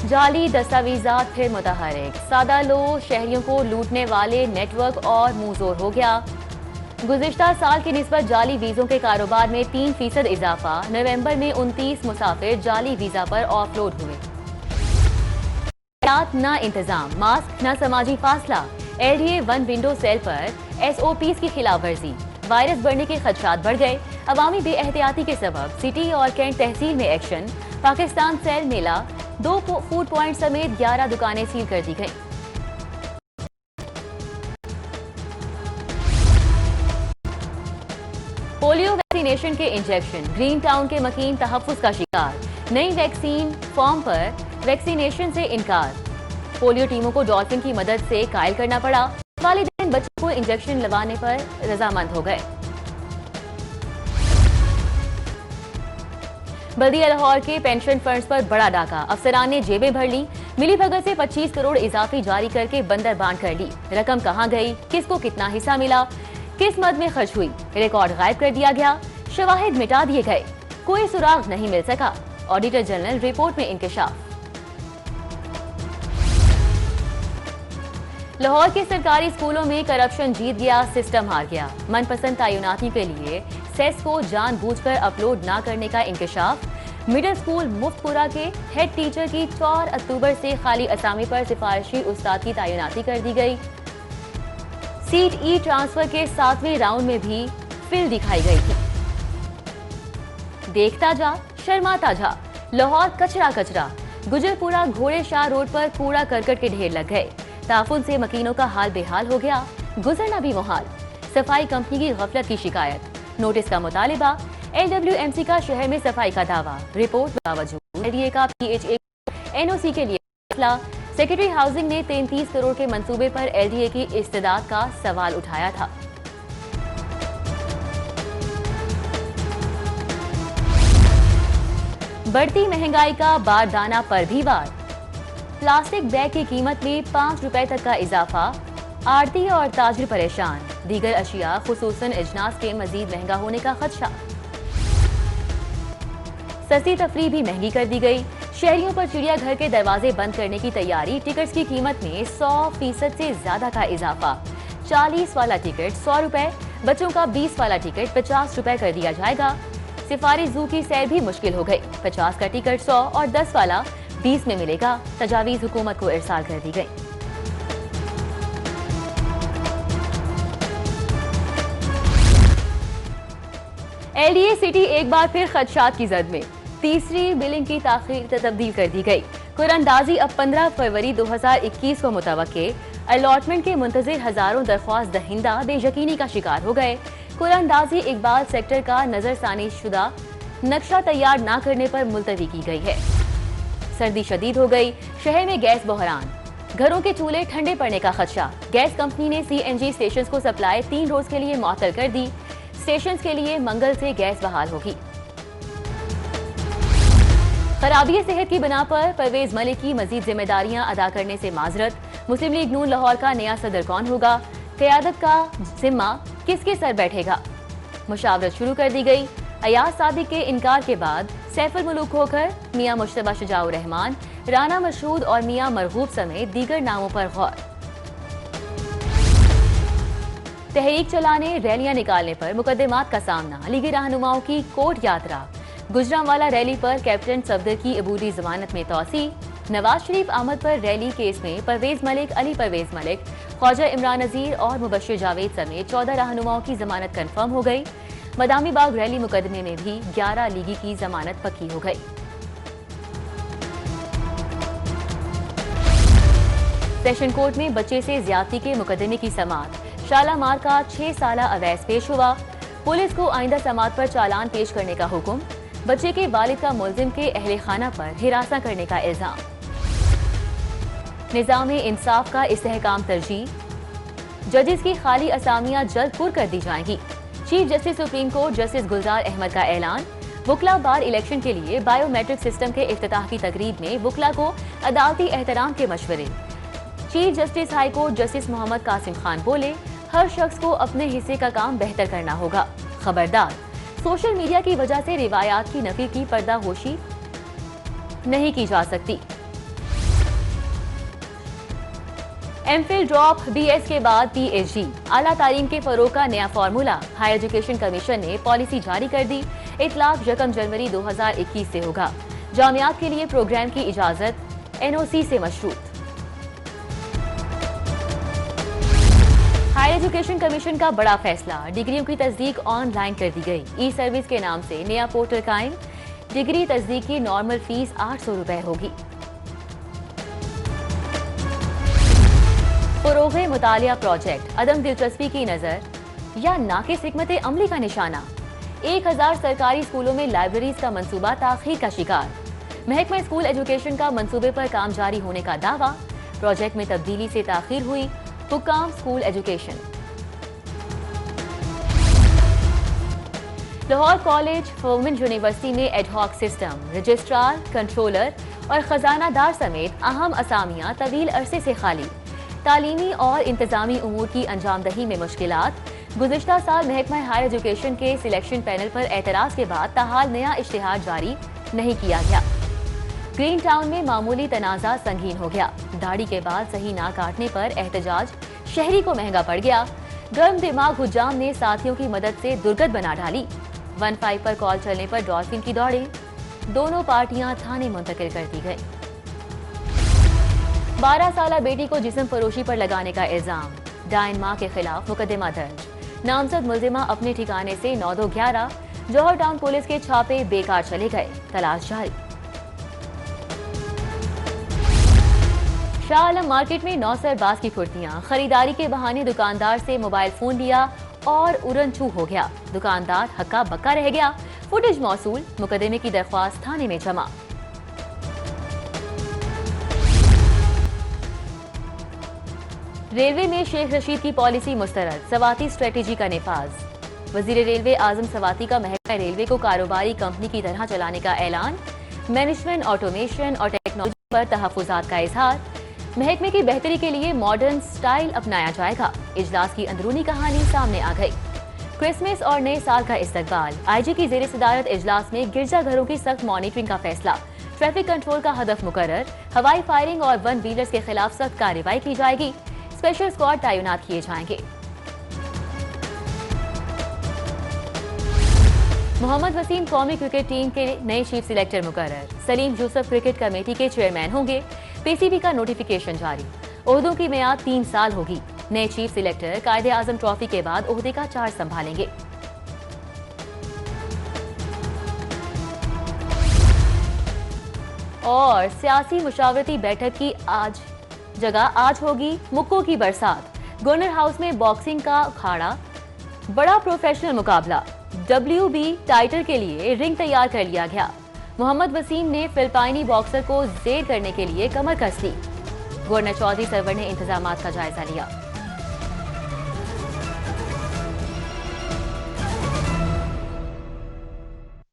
जाली दस्तावेजात फिर मुतहरिक, सादा लो शहरियों को लूटने वाले नेटवर्क और मुंहजोर हो गया। गुज़िश्ता साल की निस्बत जाली वीजों के कारोबार में 3% इजाफा। नवंबर में 29 मुसाफिर जाली वीजा पर ऑफलोड हुए। न इंतजाम, मास्क न समाजी फासला, LDA 1 विंडो सेल पर SOPs की खिलाफ वर्जी, वायरस बढ़ने के खदशात बढ़ गए। अवामी बेएहतियाती के सबब सिटी और कैंट तहसील में एक्शन। पाकिस्तान सेल मेला 2 फूड पॉइंट समेत 11 दुकानें सील कर दी गई। पोलियो वैक्सीनेशन के इंजेक्शन, ग्रीन टाउन के मकीन तहफ्फुज़ का शिकार। नई वैक्सीन फॉर्म पर वैक्सीनेशन से इनकार। पोलियो टीमों को डॉल्फिन की मदद से कायल करना पड़ा। वालिदैन बच्चों को इंजेक्शन लगाने पर रजामंद हो गए। बल्दिया लाहौर के पेंशन फंड्स पर बड़ा डाका, अफसरान ने जेबें भर ली। मिली भगत से 25 करोड़ इजाफी जारी करके बंदर बांट कर ली। रकम कहां गई, किसको कितना हिस्सा मिला, किस मद में खर्च हुई, रिकॉर्ड गायब कर दिया गया, शवाहिद मिटा दिए गए, कोई सुराग नहीं मिल सका। ऑडिटर जनरल रिपोर्ट में इंकशाफ। लाहौर के सरकारी स्कूलों में करप्शन जीत गया, सिस्टम हार गया। मनपसंद तैनाती के लिए सेस को जानबूझकर अपलोड न करने का इंकशाफ। मिडिल स्कूल मुफ्तपुरा के हेड टीचर की 4 अक्टूबर से खाली असामी पर सिफारिशी उस्ताद की तैनाती कर दी गई। सीट ई ट्रांसफर के 7वें राउंड में भी फिल दिखाई गई थी। देखता जा शर्माता जा, लाहौर कचरा कचरा। गुजरपुरा घोड़े शाह रोड पर कूड़ा करकट के ढेर लग गए। ताफुन से मकीनों का हाल बेहाल हो गया, गुजरना भी मुहाल। सफाई कंपनी की गफलत की शिकायत, नोटिस का मुतालिबा। LWMC का शहर में सफाई का दावा, रिपोर्ट बावजूद LDA का PHA NOC के लिए फैसला। सेक्रेटरी हाउसिंग ने 33 करोड़ के मंसूबे पर LDA की इस्तेदाद का सवाल उठाया था। बढ़ती महंगाई का बारदाना पर भी वार। प्लास्टिक बैग की कीमत में 5 रुपए तक का इजाफा। आड़ती और ताजिर परेशान। दीगर अशिया खुसूसन इजनास के मजीद महंगा होने का खदशा। सस्ती तफरीह भी महंगी कर दी गई। शहरियों पर चिड़ियाघर के दरवाजे बंद करने की तैयारी। टिकट्स की कीमत में 100% से ज्यादा का इजाफा। 40 वाला टिकट 100 रुपए, बच्चों का 20 वाला टिकट 50 रुपए कर दिया जाएगा। सिफारी जू की सैर भी मुश्किल हो गई। 50 का टिकट 100 और 10 वाला 20 में मिलेगा। तजावीज हुकूमत को इरसाल कर दी गई। LDA सिटी एक बार फिर खदशात की जद में। तीसरी बिलिंग की ताखीर तब्दील कर दी गई। कुरानंदाजी अब 15 फरवरी 2021 को मुतवक्के। अलॉटमेंट के मुंतजिर हजारों दरख्वास्त दहिंदा बेयकीनी का शिकार हो गए। कुरानंदाजी इकबाल सेक्टर का नजरसानी शुदा नक्शा तैयार न करने पर मुलतवी की गई है। सर्दी शदीद हो गई, शहर में गैस बहरान। घरों के चूल्हे ठंडे पड़ने का खदशा। गैस कंपनी ने CNG स्टेशन को सप्लाई 3 रोज के लिए मुअत्तल कर दी। स्टेशन के लिए मंगल से गैस बहाल होगी। खराबी सेहत की बिना पर परवेज मलिक की मजीद जिम्मेदारियां अदा करने से माजरत। मुस्लिम लीग नून लाहौर का नया सदर कौन होगा, क़यादत का जिम्मा किसके सर बैठेगा। मुशावरत शुरू कर दी गई। अयाज सादिक के इनकार के बाद सैफुल मुलूक होकर मियां मुश्तबा शुजाउर रहमान, राना मशहूद और मियां मरगूब समेत दीगर नामों पर गौर। तहरीक चलाने, रैलियां निकालने पर मुकदमात का सामना। लीगी रहनुमाओं की कोर्ट यात्रा। गुजरांवाला रैली पर कैप्टन सफदर की अबूरी जमानत में तौसी। नवाज शरीफ आमद पर रैली केस में परवेज मलिक, अली परवेज मलिक, ख्वाजा इमरान नजीर और मुबश्शिर जावेद समेत 14 रहनुमाओं की जमानत कन्फर्म हो गई। मदामी बाग रैली मुकदमे में भी 11 लीगी की जमानत पक्की हो गई। सेशन कोर्ट में बच्चे से ज्यादती के मुकदमे की समाअत। शालामार का 6 साला अवैस पेश हुआ। पुलिस को आइंदा समाअत पर चालान पेश करने का हुक्म। बच्चे के वालिद का मुलजिम के अहले खाना पर हिरासा करने का इल्जाम। निजाम इंसाफ का इस्तेहकाम तरजीह। जजेस की खाली असामियां जल्द पुर कर दी जाएंगी। Chief justice supreme court justice Gulzar Ahmed का ऐलान। वुकला बार इलेक्शन के लिए बायोमेट्रिक सिस्टम के इफ्तिताह की तकरीब में वुकला को अदालती एहतराम के मशवरे। Chief justice high court justice Mohammad Qasim Khan बोले, हर शख्स को अपने हिस्से का काम बेहतर करना होगा। खबरदार, सोशल मीडिया की वजह से रिवायात की नफी की पर्दाहोशी नहीं की जा सकती। एमफिल ड्रॉप बीएस के बाद पीएचडी, आला तालीम के फरोग का नया फार्मूला। हायर एजुकेशन कमीशन ने पॉलिसी जारी कर दी। इतलाक 1 जनवरी 2021 से होगा। जामियात के लिए प्रोग्राम की इजाजत एनओसी से मशरूत। हायर एजुकेशन कमीशन का बड़ा फैसला, डिग्रियों की तस्दीक ऑनलाइन कर दी गई। ई सर्विस के नाम से नया पोर्टल कायम। डिग्री तस्दीक की नॉर्मल फीस 800 रुपए होगी। फरोग़े मुतालिया प्रोजेक्ट, अदम दिलचस्पी की नजर या नाक़िस हिकमत अमली का निशाना। 1000 सरकारी स्कूलों में लाइब्रेरीज का मंसूबा ताख़ीर का शिकार। महकमा स्कूल एजुकेशन का मंसूबे पर काम जारी होने का दावा। प्रोजेक्ट में तब्दीली से ताख़ीर हुई। हुक्काम school education. Lahore college for women university में एडहॉक सिस्टम, रजिस्ट्रार, कंट्रोलर और खजानादार समेत अहम असामियां तवील अरसे से खाली। तालीमी और इंतजामी उमूर की अंजामदही में मुश्किलात। गुज़िश्ता साल महकमा हायर एजुकेशन के सिलेक्शन पैनल पर एतराज के बाद ताहाल नया इश्तिहार जारी नहीं किया गया। ग्रीन टाउन में मामूली तनाज़ा संगीन हो गया। दाढ़ी के बाद सही ना काटने पर एहतजाज शहरी को महंगा पड़ गया। गर्म दिमाग हुज्जाम ने साथियों की मदद से दुर्गत बना डाली। 15 पर कॉल चलने पर डॉल्फिन की दौड़े। दोनों पार्टियां थाने मुंतकिल कर दी गई। 12 साला बेटी को जिस्म फरोशी पर लगाने का इल्जाम। डायन मां के खिलाफ मुकदमा दर्ज। नामजद मुल्जिमा अपने ठिकाने से 9-2-11। जौहर टाउन पुलिस के छापे बेकार चले गए। तलाश जारी। शाह आलम मार्केट में 9 सरबाज की फुर्तियां। खरीदारी के बहाने दुकानदार से मोबाइल फोन लिया और उड़न-छू हो गया। दुकानदार हक्का बक्का रह गया। फुटेज मौसूल। मुकदमे की दरख्वास्त थाने में जमा। रेलवे में शेख रशीद की पॉलिसी मुस्तरद। सवाती स्ट्रेटेजी का निफाज। वजीर रेलवे आजम सवाती का महकमा रेलवे को कारोबारी कंपनी की तरह चलाने का ऐलान। मैनेजमेंट, ऑटोमेशन और टेक्नोलॉजी पर तहफुजात का इजहार। महकमे की बेहतरी के लिए मॉडर्न स्टाइल अपनाया जाएगा। इजलास की अंदरूनी कहानी सामने आ गई। क्रिसमस और नए साल का इस्तकबाल। आईजी की जेर सदारत इजलास में गिरजाघरों की सख्त मॉनिटरिंग का फैसला। ट्रैफिक कंट्रोल का हदफ मुकर्रर। हवाई फायरिंग और वन व्हीलर्स के खिलाफ सख्त कार्रवाई की जाएगी। स्पेशल स्क्वाड तैनात किए जाएंगे। मोहम्मद वसीम कौमी क्रिकेट टीम के नए चीफ सिलेक्टर मुकर्रर। सलीम यूसुफ क्रिकेट कमेटी के चेयरमैन होंगे। पीसीबी का नोटिफिकेशन जारी। ओहदों की मियाद 3 साल होगी। नए चीफ सिलेक्टर कायदे आजम ट्रॉफी के बाद ओहदे का चार्ज संभालेंगे। और सियासी मुशावरती बैठक की आज होगी मुक्कों की बरसात। गवर्नर हाउस में बॉक्सिंग का अखाड़ा। बड़ा प्रोफेशनल मुकाबला। WB टाइटल के लिए रिंग तैयार कर लिया गया। मोहम्मद वसीम ने फिलिपाइनी बॉक्सर को जेर करने के लिए कमर कस ली। गवर्नर चौधरी सरवर ने इंतजामात का जायजा लिया।